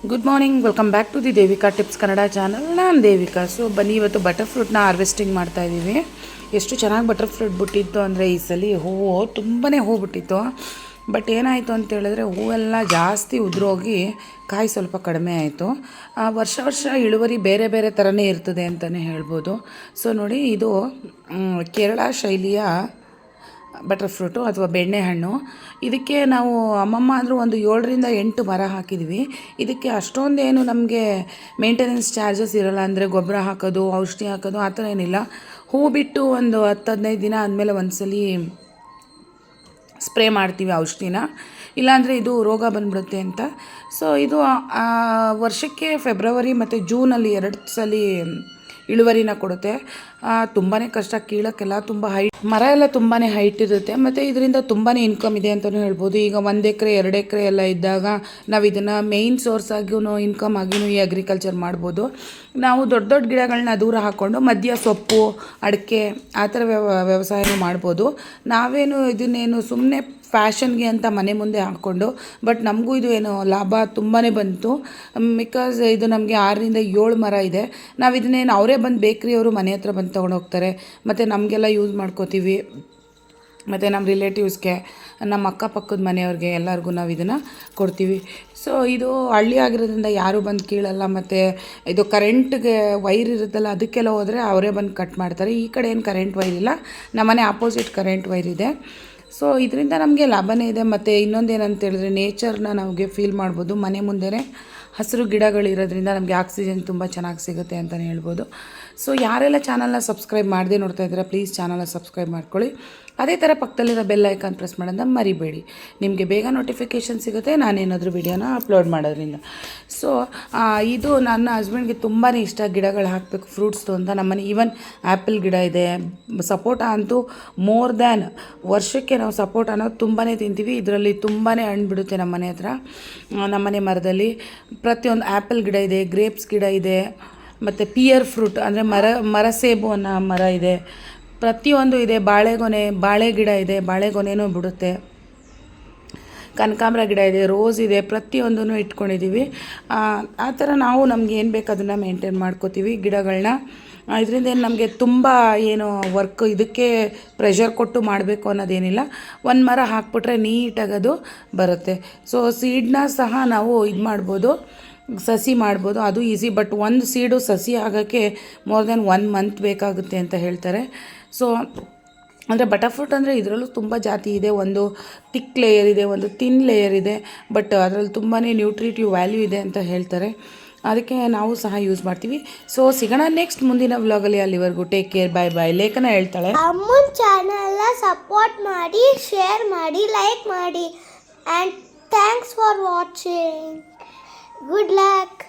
Good morning, welcome back to the Devika tips Kannada channel. ನಾನು Devika. So ಬನ್ನಿ, ಇವತ್ತು ಬಟರ್ ಫ್ರೂಟ್ನ ಹಾರ್ವೆಸ್ಟಿಂಗ್ ಮಾಡ್ತಾಯಿದ್ದೀವಿ. ಎಷ್ಟು ಚೆನ್ನಾಗಿ ಬಟರ್ ಫ್ರೂಟ್ ಬಿಟ್ಟಿತ್ತು ಅಂದರೆ ಈ ಸಲ ಹೂವು ತುಂಬಾ ಹೂವು ಬಿಟ್ಟಿತ್ತು. ಬಟ್ ಏನಾಯಿತು ಅಂತ ಹೇಳಿದ್ರೆ ಹೂವೆಲ್ಲ ಜಾಸ್ತಿ ಉದುರೋಗಿ ಕಾಯಿ ಸ್ವಲ್ಪ ಕಡಿಮೆ ಆಯಿತು. ವರ್ಷ ವರ್ಷ ಇಳುವರಿ ಬೇರೆ ಬೇರೆ ಥರನೇ ಇರ್ತದೆ ಅಂತಲೇ ಹೇಳ್ಬೋದು. ಸೊ ನೋಡಿ, ಇದು ಕೇರಳ ಶೈಲಿಯ ಬಟರ್ ಫ್ರೂಟು ಅಥವಾ ಬೆಣ್ಣೆಹಣ್ಣು. ಇದಕ್ಕೆ ನಾವು ಅಮ್ಮಮ್ಮ ಅಂದರೂ ಒಂದು 7ರಿಂದ 8 ಮರ ಹಾಕಿದ್ವಿ. ಇದಕ್ಕೆ ಅಷ್ಟೊಂದೇನು ನಮಗೆ ಮೇಂಟೆನೆನ್ಸ್ ಚಾರ್ಜಸ್ ಇರೋಲ್ಲ. ಅಂದರೆ ಗೊಬ್ಬರ ಹಾಕೋದು, ಔಷಧಿ ಹಾಕೋದು ಆ ಥರ ಏನಿಲ್ಲ. ಹೂ ಬಿಟ್ಟು ಒಂದು 10-15 ದಿನ ಆದಮೇಲೆ ಒಂದ್ಸಲಿ ಸ್ಪ್ರೇ ಮಾಡ್ತೀವಿ ಔಷಧಿನ, ಇಲ್ಲಾಂದರೆ ಇದು ರೋಗ ಬಂದ್ಬಿಡುತ್ತೆ ಅಂತ. ಸೊ ಇದು ವರ್ಷಕ್ಕೆ ಫೆಬ್ರವರಿ ಮತ್ತು ಜೂನಲ್ಲಿ 2 ಸಲ ಇಳುವರಿನ ಕೊಡುತ್ತೆ. ತುಂಬಾ ಕಷ್ಟ ಕೀಳೋಕ್ಕೆಲ್ಲ, ತುಂಬ ಮರ ಎಲ್ಲ ತುಂಬಾ ಹೈಟ್ ಇರುತ್ತೆ. ಮತ್ತು ಇದರಿಂದ ತುಂಬಾ ಇನ್ಕಮ್ ಇದೆ ಅಂತಲೂ ಹೇಳ್ಬೋದು. ಈಗ 1 ಎಕರೆ 2 ಎಕರೆ ಎಲ್ಲ ಇದ್ದಾಗ ನಾವು ಇದನ್ನು ಮೇಯ್ನ್ ಸೋರ್ಸ್ ಆಗಿಯೂ ಇನ್ಕಮ್ ಆಗಿಯೂ ಈ ಅಗ್ರಿಕಲ್ಚರ್ ಮಾಡ್ಬೋದು. ನಾವು ದೊಡ್ಡ ದೊಡ್ಡ ಗಿಡಗಳನ್ನ ದೂರ ಹಾಕ್ಕೊಂಡು ಮಧ್ಯ ಸೊಪ್ಪು, ಅಡಿಕೆ ಆ ಥರ ವ್ಯವಸಾಯನೂ ಮಾಡ್ಬೋದು. ನಾವೇನು ಇದನ್ನೇನು ಸುಮ್ಮನೆ ಫ್ಯಾಷನ್ಗೆ ಅಂತ ಮನೆ ಮುಂದೆ ಹಾಕ್ಕೊಂಡು, ಬಟ್ ನಮಗೂ ಇದು ಏನು ಲಾಭ ತುಂಬಾ ಬಂತು. ಬಿಕಾಸ್ ಇದು ನಮಗೆ 6ರಿಂದ 7 ಮರ ಇದೆ. ನಾವು ಇದನ್ನೇನು ಅವರೇ ಬಂದು ಬೇಕ್ರಿಯವರು ಮನೆ ಹತ್ರ ಬಂದು ತೊಗೊಂಡೋಗ್ತಾರೆ. ಮತ್ತು ನಮಗೆಲ್ಲ ಯೂಸ್ ಮಾಡ್ಕೋತೀವಿ. ಮತ್ತು ನಮ್ಮ ರಿಲೇಟಿವ್ಸ್ಗೆ, ನಮ್ಮ ಅಕ್ಕಪಕ್ಕದ ಮನೆಯವ್ರಿಗೆ ಎಲ್ಲರಿಗೂ ನಾವು ಇದನ್ನು ಕೊಡ್ತೀವಿ. ಸೊ ಇದು ಹಳ್ಳಿ ಆಗಿರೋದ್ರಿಂದ ಯಾರೂ ಬಂದು ಕೀಳಲ್ಲ. ಮತ್ತು ಇದು ಕರೆಂಟ್ಗೆ ವೈರ್ ಇರುತ್ತಲ್ಲ, ಅದಕ್ಕೆಲ್ಲ ಹೋದರೆ ಅವರೇ ಬಂದು ಕಟ್ ಮಾಡ್ತಾರೆ. ಈ ಕಡೆ ಏನು ಕರೆಂಟ್ ವೈರ್ ಇಲ್ಲ, ನಮ್ಮನೆ ಆಪೋಸಿಟ್ ಕರೆಂಟ್ ವೈರ್ ಇದೆ. ಸೊ ಇದರಿಂದ ನಮಗೆ ಲಾಭನೇ ಇದೆ. ಮತ್ತು ಇನ್ನೊಂದೇನಂತ ಹೇಳಿದ್ರೆ ನೇಚರ್ನ ನಮಗೆ ಫೀಲ್ ಮಾಡ್ಬೋದು. ಮನೆ ಮುಂದೆನೇ ಹಸಿರು ಗಿಡಗಳಿರೋದ್ರಿಂದ ನಮಗೆ ಆಕ್ಸಿಜನ್ ತುಂಬ ಚೆನ್ನಾಗಿ ಸಿಗುತ್ತೆ ಅಂತಲೇ ಹೇಳ್ಬೋದು. ಸೊ ಯಾರೆಲ್ಲ ಚಾನಲ್ನ ಸಬ್ಸ್ಕ್ರೈಬ್ ಮಾಡದೆ ನೋಡ್ತಾ ಇದ್ದೀರಾ, ಪ್ಲೀಸ್ ಚಾನಲ್ನ ಸಬ್ಸ್ಕ್ರೈಬ್ ಮಾಡ್ಕೊಳ್ಳಿ. ಅದೇ ಥರ ಪಕ್ಕದಲ್ಲಿರೋ ಬೆಲ್ ಐಕಾನ್ ಪ್ರೆಸ್ ಮಾಡೋದನ್ನ ಮರಿಬೇಡಿ. ನಿಮಗೆ ಬೇಗ ನೋಟಿಫಿಕೇಷನ್ ಸಿಗುತ್ತೆ ನಾನೇನಾದರೂ ವಿಡಿಯೋನ ಅಪ್ಲೋಡ್ ಮಾಡೋದ್ರಿಂದ. ಸೊ ಇದು ನನ್ನ ಹಸ್ಬೆಂಡ್ಗೆ ತುಂಬಾ ಇಷ್ಟ, ಗಿಡಗಳು ಹಾಕಬೇಕು ಫ್ರೂಟ್ಸ್ದು ಅಂತ. ನಮ್ಮನೆ ಈವನ್ ಆ್ಯಪಲ್ ಗಿಡ ಇದೆ, ಸಪೋಟ ಅಂತೂ ಮೋರ್ ದ್ಯಾನ್ ವರ್ಷಕ್ಕೆ ನಾವು ಸಪೋಟ ಅನ್ನೋದು ತುಂಬಾ ತಿಂತೀವಿ. ಇದರಲ್ಲಿ ತುಂಬಾ ಹಣ್ಣು ಬಿಡುತ್ತೆ ನಮ್ಮ ಮನೆ ಹತ್ರ. ನಮ್ಮನೆ ಮರದಲ್ಲಿ ಪ್ರತಿಯೊಂದು ಆ್ಯಪಲ್ ಗಿಡ ಇದೆ, ಗ್ರೇಪ್ಸ್ ಗಿಡ ಇದೆ, ಮತ್ತು ಪಿಯರ್ ಫ್ರೂಟ್ ಅಂದರೆ ಮರ ಸೇಬು ಅನ್ನೋ ಮರ ಇದೆ, ಪ್ರತಿಯೊಂದು ಇದೆ. ಬಾಳೆ ಗಿಡ ಇದೆ, ಬಾಳೆಗೊನೆನೂ ಬಿಡುತ್ತೆ. ಕನಕಾಂಬರ ಗಿಡ ಇದೆ, ರೋಸ್ ಇದೆ, ಪ್ರತಿಯೊಂದನ್ನು ಇಟ್ಕೊಂಡಿದ್ದೀವಿ. ಆ ಥರ ನಾವು ನಮ್ಗೆ ಏನು ಬೇಕು ಅದನ್ನು ಮೇಂಟೈನ್ ಮಾಡ್ಕೋತೀವಿ ಗಿಡಗಳನ್ನ. ಇದರಿಂದ ಏನು ನಮಗೆ ತುಂಬ ಏನು ವರ್ಕ್ ಇದಕ್ಕೆ ಪ್ರೆಷರ್ ಕೊಟ್ಟು ಮಾಡಬೇಕು ಅನ್ನೋದೇನಿಲ್ಲ. ಒಂದು ಮರ ಹಾಕ್ಬಿಟ್ರೆ ನೀಟಾಗಿ ಅದು ಬರುತ್ತೆ. ಸೊ ಸೀಡನ್ನ ಸಹ ನಾವು ಇದು ಮಾಡ್ಬೋದು, ಸಸಿ ಮಾಡ್ಬೋದು, ಅದು ಈಸಿ. ಬಟ್ ಒಂದು ಸೀಡು ಸಸಿ ಆಗೋಕ್ಕೆ ಮೋರ್ ದೆನ್ 1 ಮಂತ್ ಬೇಕಾಗುತ್ತೆ ಅಂತ ಹೇಳ್ತಾರೆ. ಸೊ ಅಂದರೆ ಬಟರ್ ಫ್ರೂಟ್ ಅಂದರೆ ಇದರಲ್ಲೂ ತುಂಬ ಜಾತಿ ಇದೆ. ಒಂದು ಥಿಕ್ ಲೇಯರ್ ಇದೆ, ಒಂದು ಥಿನ್ ಲೇಯರ್ ಇದೆ. ಬಟ್ ಅದರಲ್ಲಿ ತುಂಬಾ ನ್ಯೂಟ್ರಿಟಿವ್ ವ್ಯಾಲ್ಯೂ ಇದೆ ಅಂತ ಹೇಳ್ತಾರೆ. ಅದಕ್ಕೆ ನಾವು ಸಹ ಯೂಸ್ ಮಾಡ್ತೀವಿ. ಸೊ ಸಿಗೋಣ ನೆಕ್ಸ್ಟ್ ಮುಂದಿನ ವ್ಲಾಗಲ್ಲಿ. ಅಲ್ಲಿವರೆಗೂ ಟೇಕ್ ಕೇರ್, ಬಾಯ್ ಬಾಯ್. ಲೇಖನ ಹೇಳ್ತಾಳೆ, ಅಮ್ಮನ ಚಾನಲ್ನ ಸಪೋರ್ಟ್ ಮಾಡಿ, ಶೇರ್ ಮಾಡಿ, ಲೈಕ್ ಮಾಡಿ. And thanks for watching. Good luck.